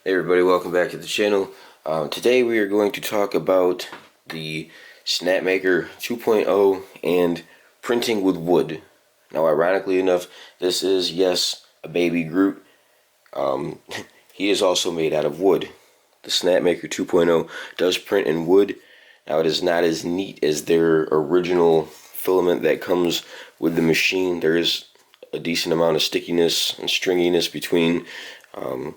Hey everybody, welcome back to the channel. Today we are going to talk about the Snapmaker 2.0 and printing with wood. Now ironically enough, this is, yes, a baby Groot. Um, he is also made out of wood. The Snapmaker 2.0 does print in wood. Now it is not as neat as their original filament that comes with the machine. There is a decent amount of stickiness and stringiness between um,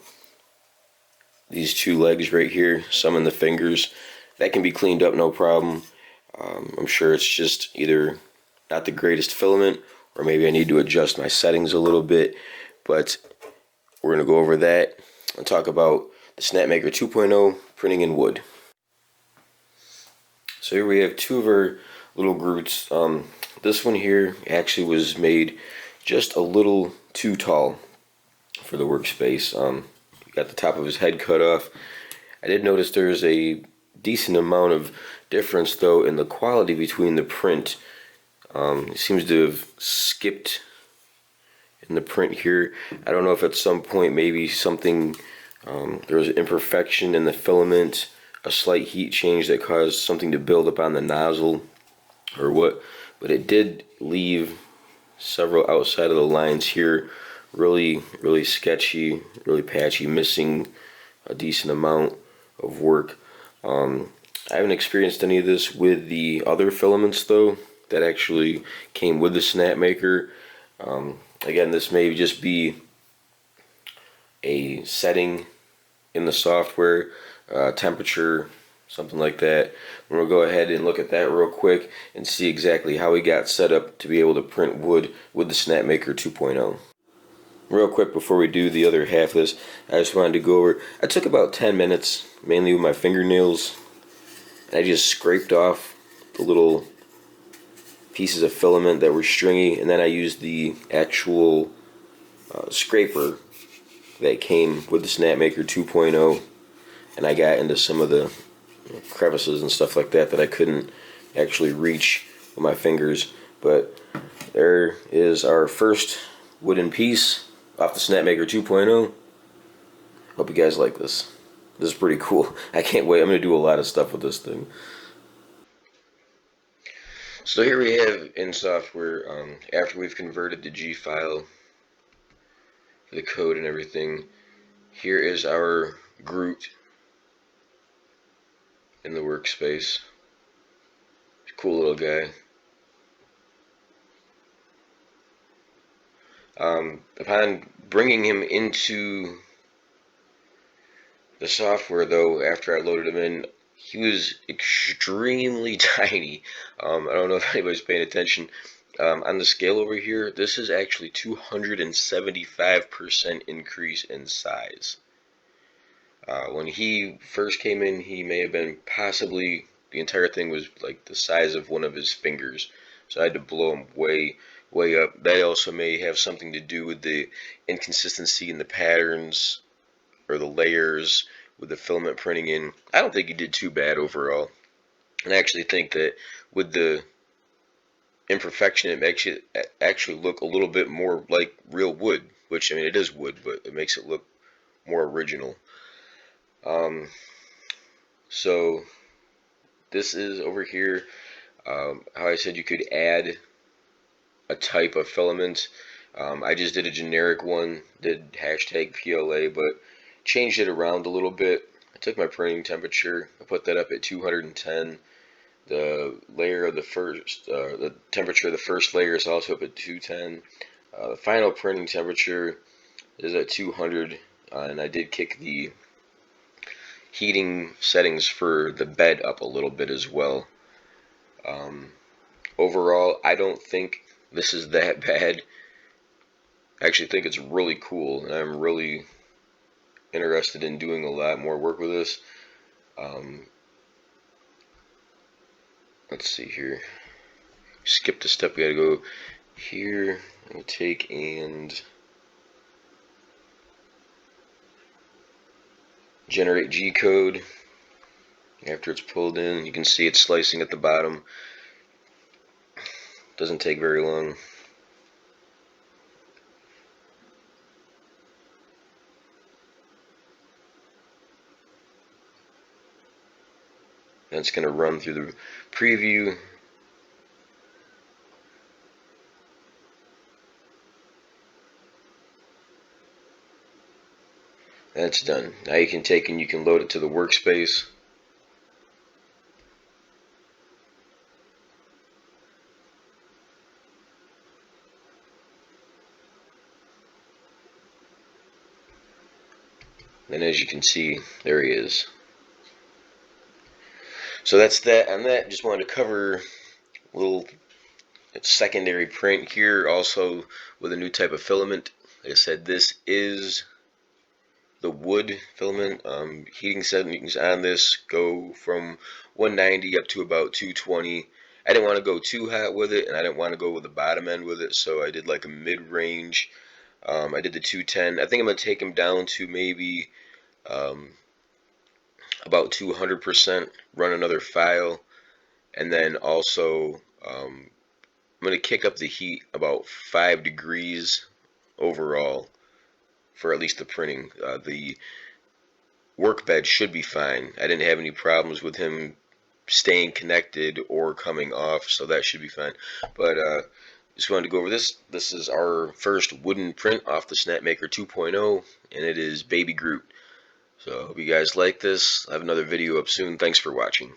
these two legs right here, some in the fingers. That can be cleaned up no problem. I'm sure it's just either not the greatest filament, or maybe I need to adjust my settings a little bit. But we're going to go over that and talk about the Snapmaker 2.0 printing in wood. So here we have two of our little Groots. This one here actually was made just a little too tall for the workspace. Got the top of his head cut off. I did notice there's a decent amount of difference though in the quality between the print. It seems to have skipped in the print here. I don't know if at some point maybe something, there was an imperfection in the filament, a slight heat change that caused something to build up on the nozzle or what, but it did leave several outside of the lines here really sketchy, really patchy, missing a decent amount of work. I haven't experienced any of this with the other filaments though that actually came with the Snapmaker. Again, this may just be a setting in the software, temperature, something like that. We'll go ahead and look at that real quick and see exactly how we got set up to be able to print wood with the Snapmaker 2.0. Real quick before we do the other half of this, I just wanted to go over, I took about 10 minutes, mainly with my fingernails, and I just scraped off the little pieces of filament that were stringy, and then I used the actual scraper that came with the Snapmaker 2.0, and I got into some of the crevices and stuff like that that I couldn't actually reach with my fingers. But there is our first wooden piece off the Snapmaker 2.0. Hope you guys like this. This is pretty cool. I can't wait. I'm going to do a lot of stuff with this thing. So here we have in software, after we've converted the G file for the code and everything, here is our Groot in the workspace. Cool little guy. Upon bringing him into the software, though, after I loaded him in, he was extremely tiny. I don't know if anybody's paying attention. On the scale over here, this is actually 275% increase in size. When he first came in, he may have been possibly, the entire thing was like the size of one of his fingers. So I had to blow him way up. That also may have something to do with the inconsistency in the patterns or the layers with the filament printing in. I don't think he did too bad overall. And I actually think that with the imperfection, it makes it actually look a little bit more like real wood, which, I mean, it is wood, but it makes it look more original. Um, so this is over here, how I said you could add a type of filament. I just did a generic one, did hashtag PLA, but changed it around a little bit. I took my printing temperature, I put that up at 210. The layer of the first, the temperature of the first layer is also up at 210. The final printing temperature is at 200, and I did kick the heating settings for the bed up a little bit as well. Overall, I don't think this is that bad. I actually think it's really cool, and I'm really interested in doing a lot more work with this. Um, let's see here. Skip the step. We gotta go here. I'm gonna take and generate G code. After it's pulled in, you can see it's slicing at the bottom. Doesn't take very long. And it's going to run through the preview. That's done. Now you can take and you can load it to the workspace. And as you can see, there he is. So that's that on that. Just wanted to cover a little secondary print here, also with a new type of filament. Like I said, this is the wood filament. Heating settings on this go from 190 up to about 220. I didn't want to go too hot with it, and I didn't want to go with the bottom end with it, so I did like a mid-range. I did the 210. I think I'm going to take them down to maybe about 200%, run another file, and then also I'm going to kick up the heat about 5 degrees overall for at least the printing. The work bed should be fine. I didn't have any problems with him staying connected or coming off, so that should be fine. But just wanted to go over this. This is our first wooden print off the Snapmaker 2.0, and it is Baby Groot. So I hope you guys like this. I have another video up soon. Thanks for watching.